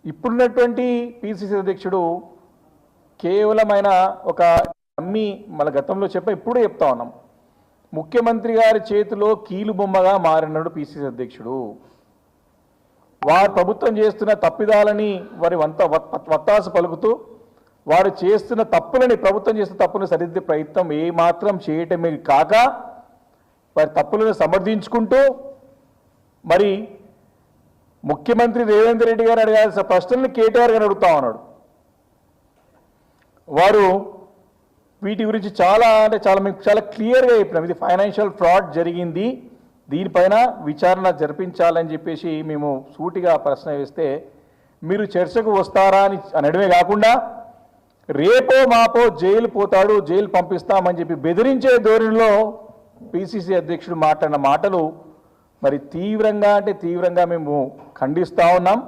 ఇప్పుడున్నటువంటి పిసిసి అధ్యక్షుడు కేవలమైన ఒక అమ్మి మన గతంలో ఇప్పుడు చెప్తా ఉన్నాం, ముఖ్యమంత్రి గారి చేతిలో కీలు బొమ్మగా మారినాడు పిసిసి అధ్యక్షుడు. వారు ప్రభుత్వం చేస్తున్న తప్పిదాలని వారి వత్తాసు పలుకుతూ వారు చేస్తున్న తప్పులని, ప్రభుత్వం చేస్తున్న తప్పులను సరిదిద్దే ప్రయత్నం ఏమాత్రం చేయటమే కాక వారి తప్పులను సమర్థించుకుంటూ మరి ముఖ్యమంత్రి రేవంత్ రెడ్డి గారు అడగాల్సిన ప్రశ్నలను కేటీఆర్ గారు అడుగుతా ఉన్నాడు. వారు వీటి గురించి మీకు చాలా క్లియర్గా చెప్పినాం. ఇది ఫైనాన్షియల్ ఫ్రాడ్ జరిగింది, దీనిపైన విచారణ జరిపించాలని చెప్పేసి మేము సూటిగా ప్రశ్న వేస్తే మీరు చర్చకు వస్తారా అని అనడమే కాకుండా రేపో మాపో జైలు పోతాడు, జైలు పంపిస్తామని చెప్పి బెదిరించే ధోరణిలో పిసిసి అధ్యక్షుడు మాట్లాడిన మాటలు మరి తీవ్రంగా మేము ఖండిస్తూ ఉన్నాం.